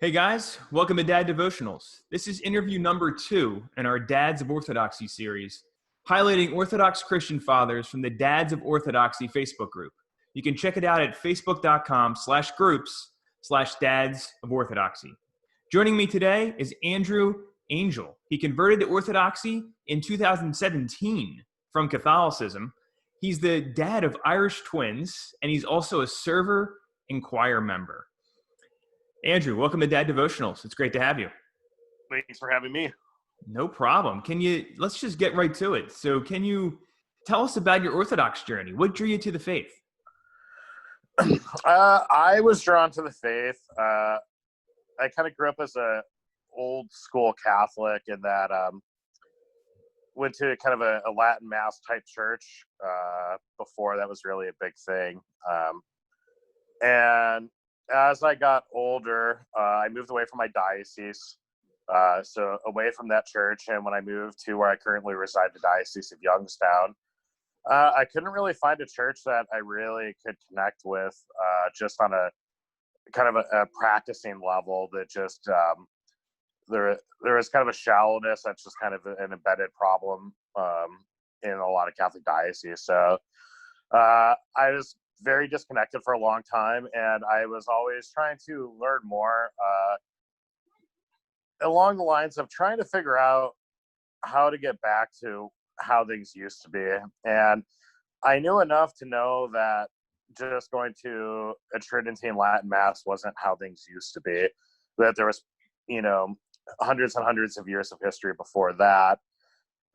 Hey guys, welcome to Dad Devotionals. This is interview number 2 in our Dads of Orthodoxy series, highlighting Orthodox Christian fathers from the Dads of Orthodoxy Facebook group. You can check it out at facebook.com/groups/Dads of Orthodoxy. Joining me today is Andrew Angyal. He converted to Orthodoxy in 2017 from Catholicism. He's the dad of Irish twins, and he's also a server and choir member. Andrew, welcome to Dad Devotionals. It's great to have you. Thanks for having me. No problem. Let's just get right to it. So can you tell us about your Orthodox journey? What drew you to the faith? I was drawn to the faith. I kind of grew up as a old school Catholic in that went to kind of a Latin Mass type church before that was really a big thing. And as I got older, I moved away from my diocese, so away from that church. And when I moved to where I currently reside, the Diocese of Youngstown, I couldn't really find a church that I really could connect with, just on a kind of a practicing level. That just there was kind of a shallowness that's just kind of an embedded problem in a lot of Catholic dioceses. So I was very disconnected for a long time, and I was always trying to learn more along the lines of trying to figure out how to get back to how things used to be. And I knew enough to know that just going to a Tridentine Latin Mass wasn't how things used to be, that there was, hundreds and hundreds of years of history before that.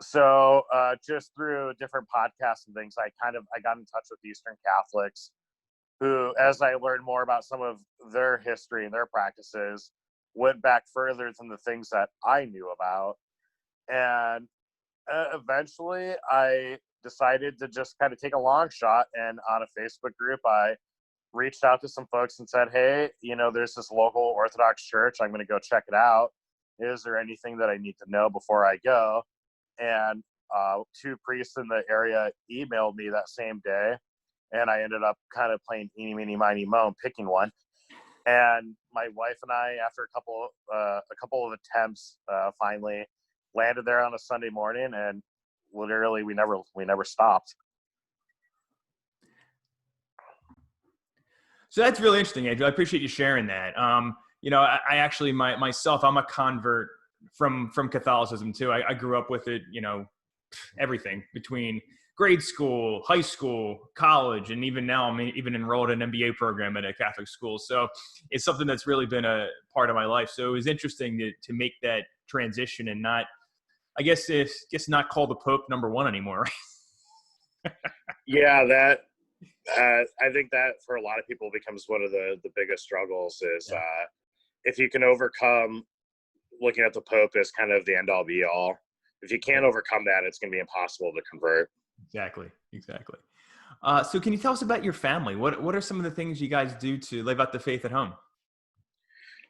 So just through different podcasts and things, I got in touch with Eastern Catholics who, as I learned more about some of their history and their practices, went back further than the things that I knew about. And eventually I decided to just kind of take a long shot. And on a Facebook group, I reached out to some folks and said, hey, there's this local Orthodox church. I'm going to go check it out. Is there anything that I need to know before I go? And 2 priests in the area emailed me that same day, and I ended up kind of playing eeny, meeny, miny, moe, and picking one. And my wife and I, after a couple of attempts, finally landed there on a Sunday morning, and literally we never stopped. So that's really interesting, Andrew. I appreciate you sharing that. I actually myself, I'm a convert from Catholicism too. I grew up with it, everything between grade school, high school, college, and even now I'm even enrolled in an MBA program at a Catholic school. So it's something that's really been a part of my life. So it was interesting to make that transition and not, not call the Pope number 1 anymore. Yeah, that I think that for a lot of people becomes one of the biggest struggles is if you can overcome looking at the Pope as kind of the end all be all. If you can't overcome that, it's going to be impossible to convert. Exactly. So can you tell us about your family? What are some of the things you guys do to live out the faith at home?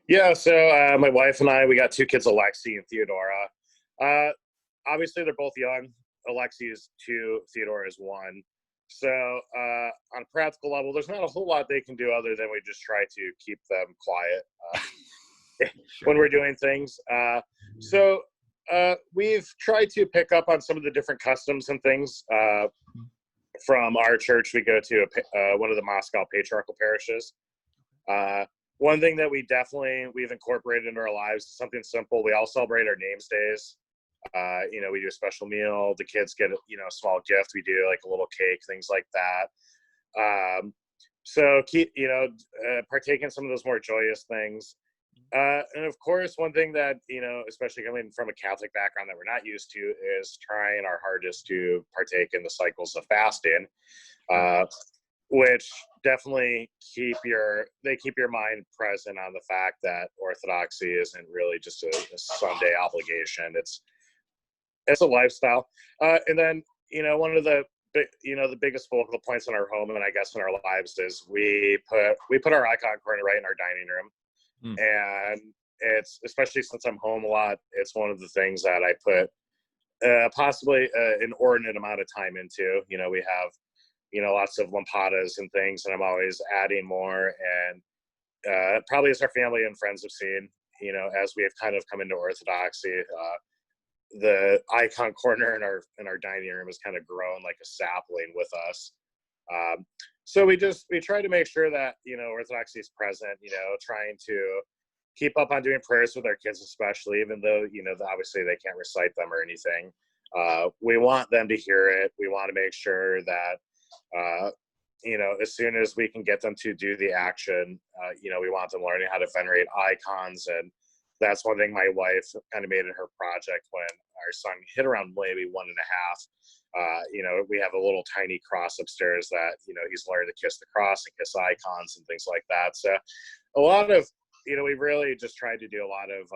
Yeah, so my wife and I, we got 2 kids, Alexi and Theodora. Obviously, they're both young. Alexi is 2, Theodora is 1. So on a practical level, there's not a whole lot they can do other than we just try to keep them quiet when we're doing things. So we've tried to pick up on some of the different customs and things from our church. We go to one of the Moscow patriarchal parishes. One thing that we've incorporated into our lives is something simple. We all celebrate our names days. We do a special meal. The kids get a small gift. We do like a little cake, things like that. So keep partake in some of those more joyous things. And of course, one thing that, especially coming from a Catholic background that we're not used to is trying our hardest to partake in the cycles of fasting, which definitely keep your mind present on the fact that Orthodoxy isn't really just a Sunday obligation. It's a lifestyle. And then, one of the biggest focal points in our home and I guess in our lives is we put our icon corner right in our dining room. And it's, especially since I'm home a lot, it's one of the things that I put possibly an inordinate amount of time into. We have, lots of lampadas and things, and I'm always adding more. And probably as our family and friends have seen, as we have kind of come into Orthodoxy, the icon corner in our dining room has kind of grown like a sapling with us. So we try to make sure that, Orthodoxy is present, trying to keep up on doing prayers with our kids, especially, even though, obviously they can't recite them or anything. We want them to hear it. We want to make sure that, as soon as we can get them to do the action, we want them learning how to venerate icons. And that's one thing my wife kind of made in her project when our son hit around maybe 1.5. We have a little tiny cross upstairs that, he's learned to kiss the cross and kiss icons and things like that. So a lot of, we really just tried to do a lot of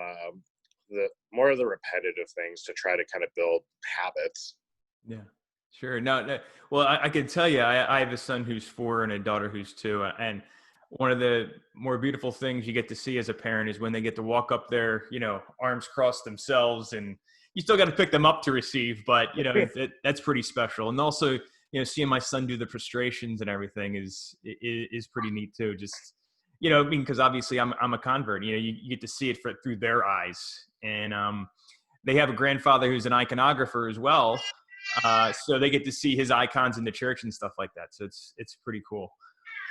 the more of the repetitive things to try to kind of build habits. Yeah, sure. No. Well, I can tell you, I have a son who's 4 and a daughter who's 2. And one of the more beautiful things you get to see as a parent is when they get to walk up there, arms crossed themselves, and you still got to pick them up to receive, but that's pretty special. And also, seeing my son do the prostrations and everything is pretty neat too. Just, because obviously I'm a convert, you get to see it through their eyes. And they have a grandfather who's an iconographer as well. So they get to see his icons in the church and stuff like that. So it's pretty cool.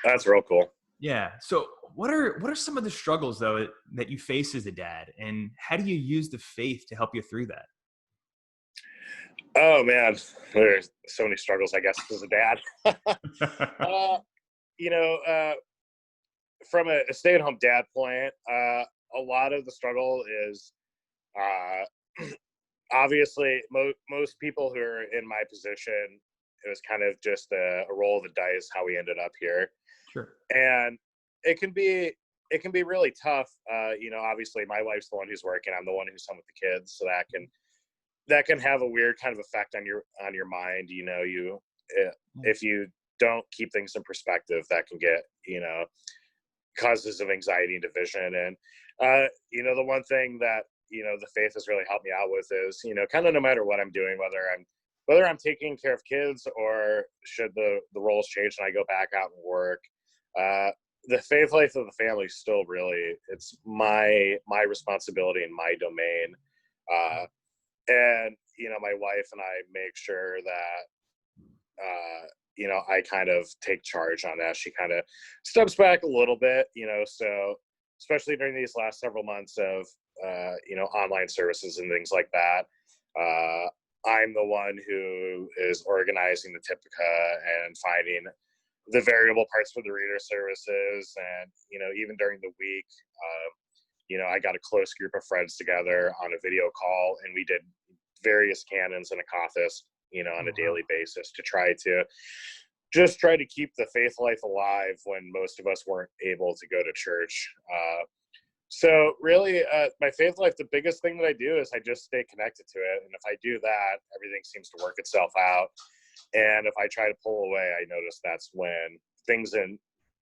That's real cool. Yeah. So what are some of the struggles though that you face as a dad, and how do you use the faith to help you through that? Oh man, there's so many struggles, I guess, as a dad. From a stay-at-home dad point, a lot of the struggle is obviously most people who are in my position, it was kind of just a roll of the dice how we ended up here. Sure. And it can be really tough. Obviously my wife's the one who's working, I'm the one who's home with the kids, so that can have a weird kind of effect on your mind. If you don't keep things in perspective, that can get, causes of anxiety and division. And, the one thing that, the faith has really helped me out with is, kind of no matter what I'm doing, whether I'm taking care of kids or should the roles change and I go back out and work, the faith life of the family is still really, it's my responsibility and my domain. And, my wife and I make sure that, I kind of take charge on that. She kind of steps back a little bit, so especially during these last several months of, online services and things like that. I'm the one who is organizing the Typica and finding the variable parts for the reader services. And, even during the week, I got a close group of friends together on a video call, and we did various canons and akathis, on a daily basis to try to keep the faith life alive when most of us weren't able to go to church. So really, my faith life, the biggest thing that I do is I just stay connected to it. And if I do that, everything seems to work itself out. And if I try to pull away, I notice that's when things in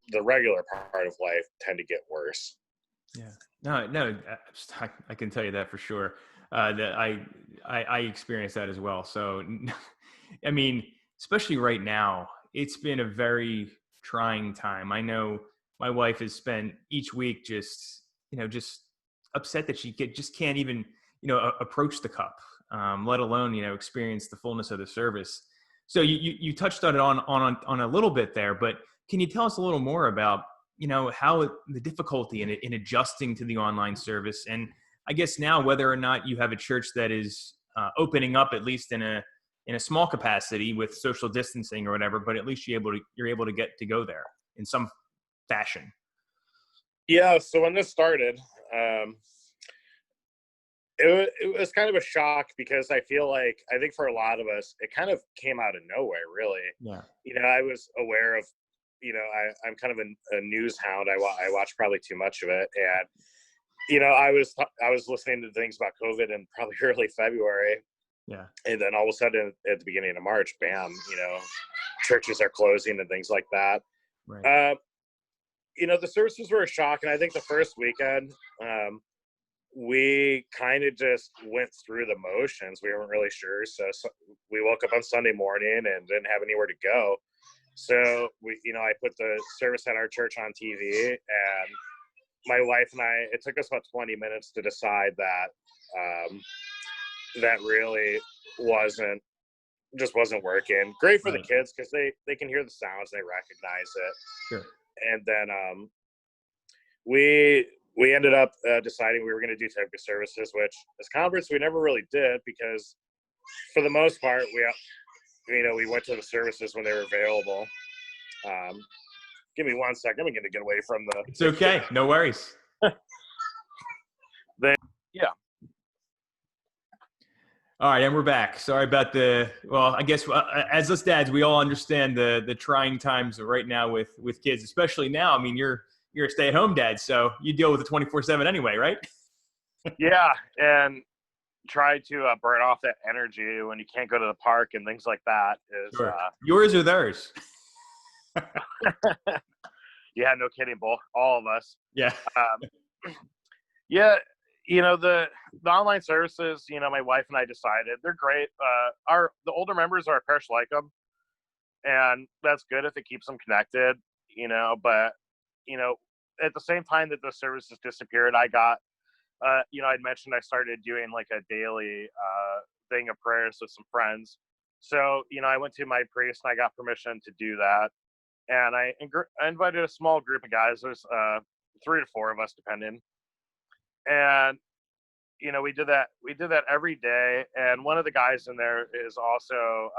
the regular part of life tend to get worse. Yeah, no, I can tell you that for sure. That I experienced that as well. So, I mean, especially right now, it's been a very trying time. I know my wife has spent each week just upset that she just can't even, approach the cup, let alone, experience the fullness of the service. So you touched on it on a little bit there, but can you tell us a little more about, how the difficulty in adjusting to the online service, and I guess now whether or not you have a church that is opening up, at least in a small capacity with social distancing or whatever, but at least you're able to get to go there in some fashion. Yeah. So when this started, it was kind of a shock because I think for a lot of us, it kind of came out of nowhere, really. Yeah. I was aware of, I'm kind of a news hound. I watch probably too much of it. And, I was listening to things about COVID in probably early February. Yeah. And then all of a sudden at the beginning of March, bam, churches are closing and things like that. Right. The services were a shock. And I think the first weekend, we kind of just went through the motions. We weren't really sure. So we woke up on Sunday morning and didn't have anywhere to go. So I put the service at our church on TV, and my wife and I, it took us about 20 minutes to decide that that really wasn't working. Great for the kids because they can hear the sounds, they recognize it. Sure. And then we ended up deciding we were going to do type of services, which as converts we never really did, because for the most part we went to the services when they were available. Give me 1 second. I'm going to get away from the. It's okay. No worries. Yeah. All right, and we're back. Sorry about I guess as us dads, we all understand the trying times right now with kids, especially now. I mean, you're a stay-at-home dad, so you deal with it 24/7 anyway, right? Yeah, and try to burn off that energy when you can't go to the park and things like that. Sure. Yours or theirs? Yeah, no kidding, all of us. Yeah. Yeah, the online services, my wife and I decided they're great. The older members of our parish like them, and that's good if it keeps them connected, but at the same time that the services disappeared, I got I'd mentioned I started doing like a daily thing of prayers with some friends. So I went to my priest and I got permission to do that, and I invited a small group of guys. There's 3 to 4 of us depending. And we did that every day. And one of the guys in there is also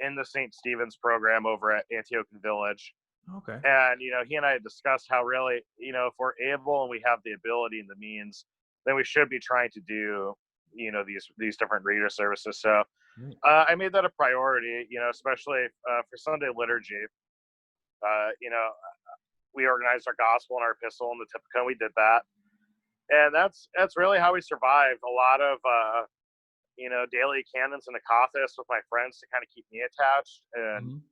in the St. Stephen's program over at Antioch Village. Okay. And he and I had discussed how really, if we're able and we have the ability and the means, then we should be trying to do these different reader services. So I made that a priority, especially for Sunday liturgy. We organized our gospel and our epistle and the Typica. We did that. And that's really how we survived. A lot of, daily canons and Akathis with my friends to kind of keep me attached, and,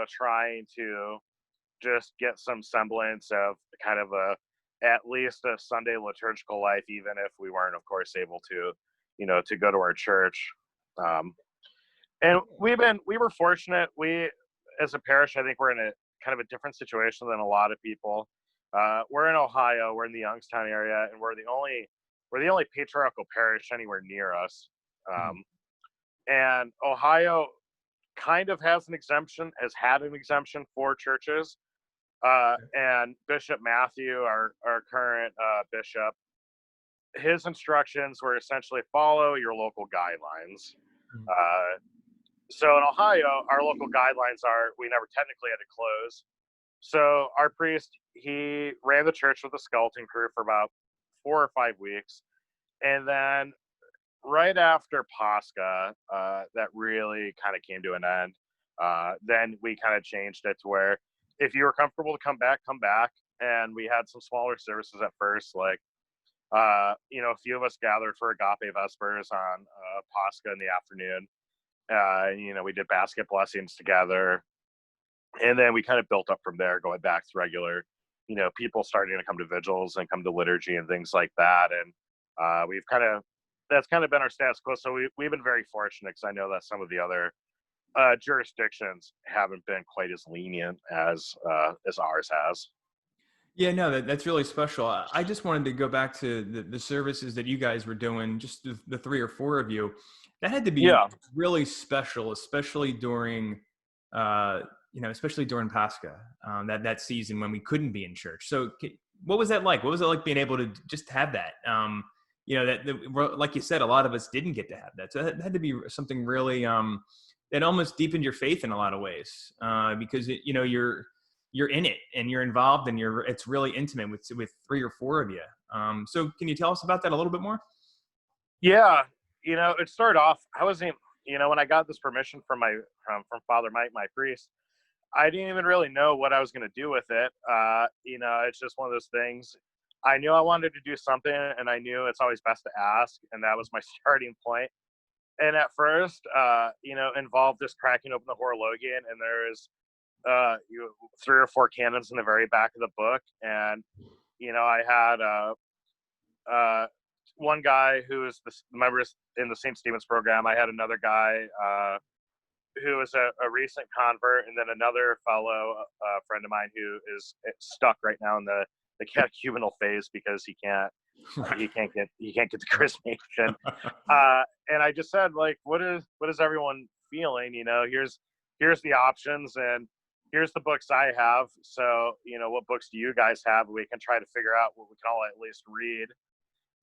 trying to just get some semblance of kind of at least a Sunday liturgical life, even if we weren't, of course, able to, to go to our church. And we were fortunate. We, as a parish, I think we're in a kind of a different situation than a lot of people. We're in Ohio. We're in the Youngstown area, and we're the only patriarchal parish anywhere near us. And Ohio kind of has had an exemption for churches. And Bishop Matthew, our current bishop, his instructions were essentially follow your local guidelines. So in Ohio, our local guidelines are we never technically had to close. So our priest, he ran the church with a skeleton crew for about 4 or 5 weeks. And then right after Pascha, that really kind of came to an end. Then we kind of changed it to where if you were comfortable to come back. And we had some smaller services at first, like, a few of us gathered for Agape Vespers on Pascha in the afternoon. We did basket blessings together. And then we kind of built up from there, going back to regular, people starting to come to vigils and come to liturgy and things like that. And that's kind of been our status quo. So we've been very fortunate, because I know that some of the other jurisdictions haven't been quite as lenient as ours has. Yeah, no, that's really special. I just wanted to go back to the services that you guys were doing, just the 3 or 4 of you. That had to be really special, especially during, especially during Pascha, that season when we couldn't be in church. So what was that like? What was it like being able to just have that? Like you said, a lot of us didn't get to have that. So that had to be something really that almost deepened your faith in a lot of ways, because you're in it and you're involved and it's really intimate with 3 or 4 of you. So can you tell us about that a little bit more? Yeah. It started off, I wasn't, when I got this permission from Father Mike, my priest, I didn't even really know what I was going to do with it. It's just one of those things. I knew I wanted to do something, and I knew it's always best to ask. And that was my starting point. And at first, involved just cracking open the Horologium, and there's 3 or 4 canons in the very back of the book. And, I had one guy who is the members in the St. Stephen's program. I had another guy who was a recent convert, and then another fellow friend of mine who is stuck right now in the the catechumenal phase because he can't get the chrismation. And I just said, like, what is everyone feeling? Here's the options, and here's the books I have. So, what books do you guys have? We can try to figure out what we can all at least read.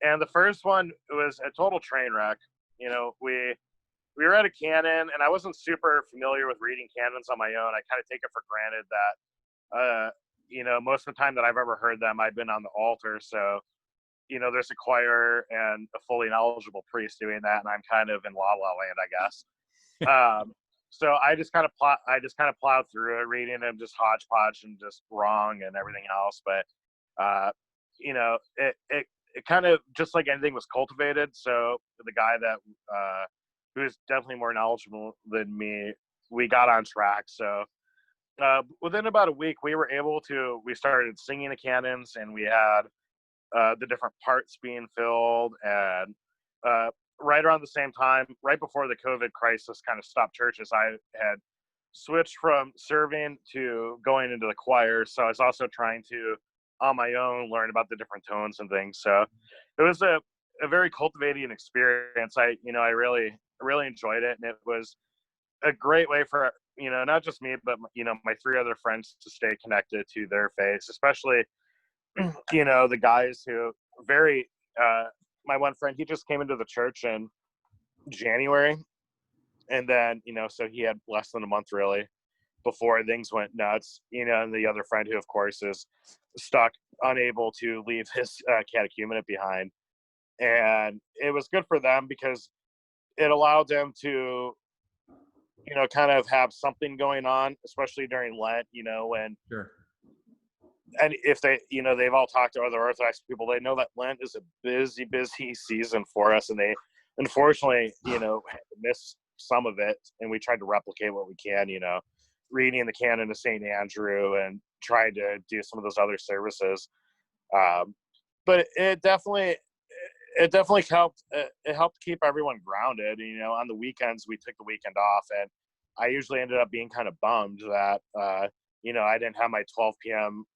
And the first one was a total train wreck. We were at a canon, and I wasn't super familiar with reading canons on my own. I kind of take it for granted that, most of the time that I've ever heard them, I've been on the altar. So, there's a choir and a fully knowledgeable priest doing that, and I'm kind of in la la land, I guess. So I just kind of plowed through it, reading them just hodgepodge and just wrong and everything else. But it kind of, just like anything, was cultivated. So the guy that who's definitely more knowledgeable than me, we got on track. So within about a week, we started singing the canons, and we had the different parts being filled. And right around the same time, right before the COVID crisis kind of stopped churches, I had switched from serving to going into the choir. So I was also trying to, on my own, learn about the different tones and things. So it was a very cultivating experience. I really enjoyed it, and it was a great way for not just me, but my three other friends to stay connected to their faith, especially the guys who my one friend, he just came into the church in January, and then so he had less than a month really before things went nuts. And the other friend, who of course is stuck, unable to leave his catechumenate behind. And it was good for them because it allowed them to kind of have something going on, especially during Lent, when Sure. And if they've all talked to other Orthodox people, they know that Lent is a busy season for us, and they unfortunately had to miss some of it. And we tried to replicate what we can, reading the canon of St. Andrew and trying to do some of those other services. But it definitely helped. It helped keep everyone grounded. On the weekends, we took the weekend off, and I usually ended up being kind of bummed that I didn't have my 12 p.m.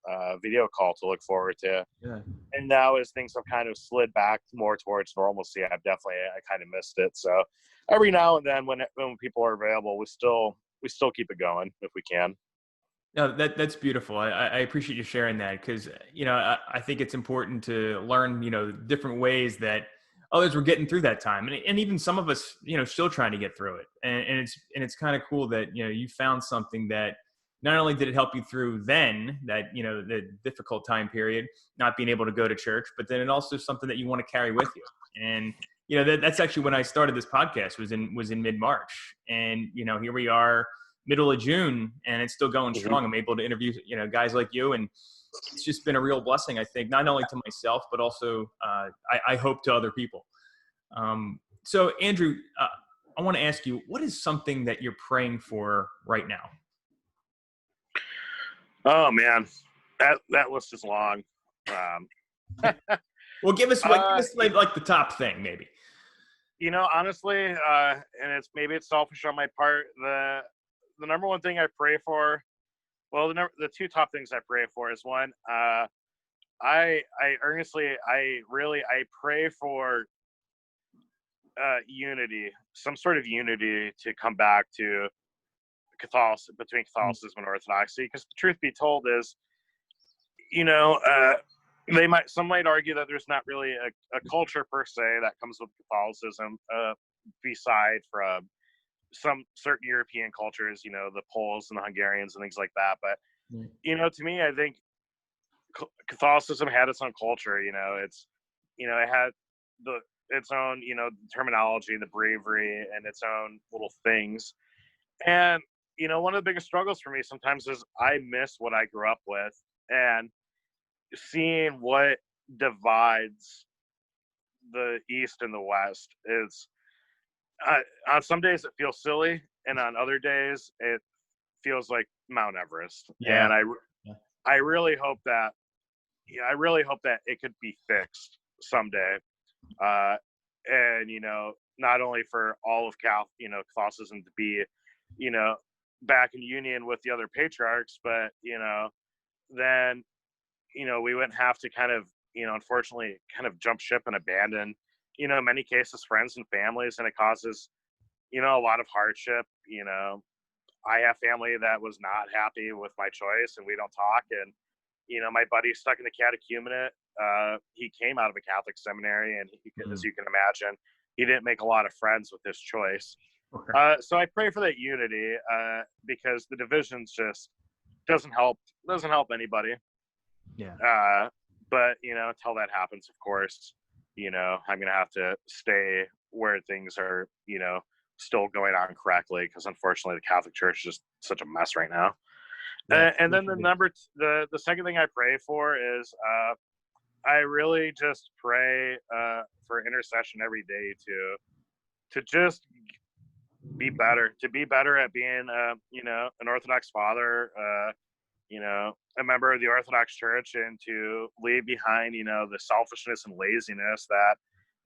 Video call to look forward to. Yeah. And now, as things have kind of slid back more towards normalcy, I kind of missed it. So every now and then, when people are available, we still keep it going if we can. No, that's beautiful. I appreciate you sharing that, because I think it's important to learn different ways that others were getting through that time, and even some of us still trying to get through it. And it's kind of cool that you found something that not only did it help you through then that the difficult time period, not being able to go to church, but then it also something that you want to carry with you. And that's actually when I started this podcast, was in mid-March, and here we are, middle of June, and it's still going strong. I'm able to interview guys like you, and it's just been a real blessing, I think, not only to myself, but also I hope to other people. So Andrew, I want to ask you, what is something that you're praying for right now? Oh man, that list is long. Well, give us like the top thing, maybe. Honestly, and it's selfish on my part. The number one thing I pray for, well, the two top things I pray for is, one, I pray for unity, some sort of unity to come back to between Catholicism and Orthodoxy. Because the truth be told is, some might argue that there's not really a culture per se that comes with Catholicism, beside from some certain European cultures, the Poles and the Hungarians and things like that. But to me, I think Catholicism had its own culture. It had its own terminology, the bravery, and its own little things. And one of the biggest struggles for me sometimes is I miss what I grew up with, and seeing what divides the East and the West is, on some days it feels silly, and on other days it feels like Mount Everest. Yeah. And I really hope that it could be fixed someday. And not only for all of Catholicism to be back in union with the other patriarchs, but then we wouldn't have to kind of, unfortunately kind of jump ship and abandon, in many cases, friends and families, and it causes, a lot of hardship. I have family that was not happy with my choice, and we don't talk. And, my buddy's stuck in the catechumenate. He came out of a Catholic seminary, and as you can imagine, he didn't make a lot of friends with this choice. So I pray for that unity, because the divisions just doesn't help anybody. Yeah. But until that happens, of course, I'm gonna have to stay where things are, still going on correctly, because unfortunately the Catholic Church is just such a mess right now. Yeah, And then the second thing I pray for is I really just pray for intercession every day to just be better at being an Orthodox father, a member of the Orthodox Church, and to leave behind the selfishness and laziness that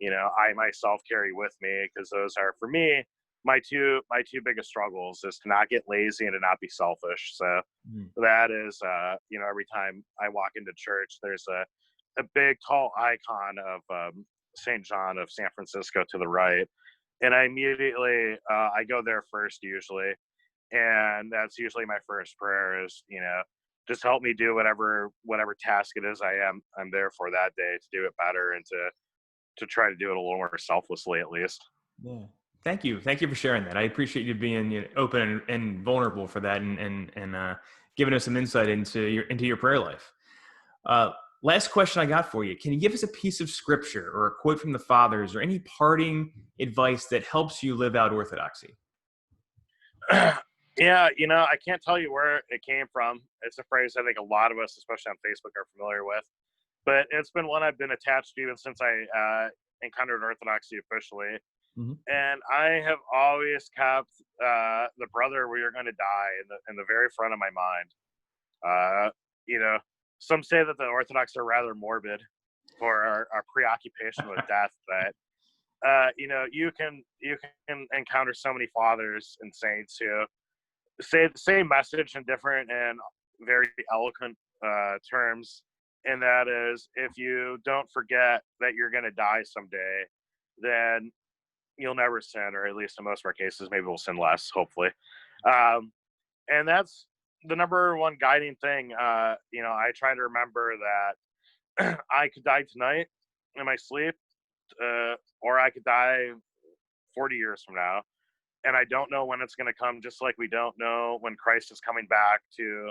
I myself carry with me, because those are, for me, my two biggest struggles, is to not get lazy and to not be selfish. So that is every time I walk into church, there's a big tall icon of St. John of San Francisco to the right, and I immediately I go there first usually, and that's usually my first prayer is just help me do whatever task it is I'm there for that day, to do it better, and to try to do it a little more selflessly, at least. Yeah. Thank you for sharing that. I appreciate you being open and vulnerable for that, and giving us some insight into your prayer life. Last question I got for you. Can you give us a piece of scripture or a quote from the fathers, or any parting advice that helps you live out Orthodoxy? Yeah, I can't tell you where it came from. It's a phrase I think a lot of us, especially on Facebook, are familiar with. But it's been one I've been attached to even since I encountered Orthodoxy officially. Mm-hmm. And I have always kept the brother we are going to die in the very front of my mind. Some say that the Orthodox are rather morbid for our preoccupation with death, but you can encounter so many fathers and saints who say the same message in different and very eloquent terms, and that is, if you don't forget that you're going to die someday, then you'll never sin, or at least in most of our cases, maybe we'll sin less, hopefully. And that's the number one guiding thing. I try to remember that I could die tonight in my sleep, or I could die 40 years from now. And I don't know when it's going to come, just like we don't know when Christ is coming back to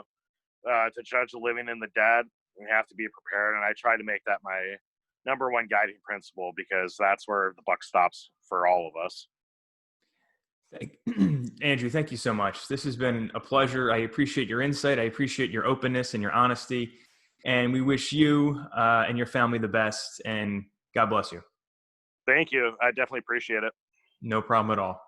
judge the living and the dead. We have to be prepared. And I try to make that my number one guiding principle, because that's where the buck stops for all of us. Andrew, thank you so much. This has been a pleasure. I appreciate your insight. I appreciate your openness and your honesty. And we wish you and your family the best. And God bless you. Thank you. I definitely appreciate it. No problem at all.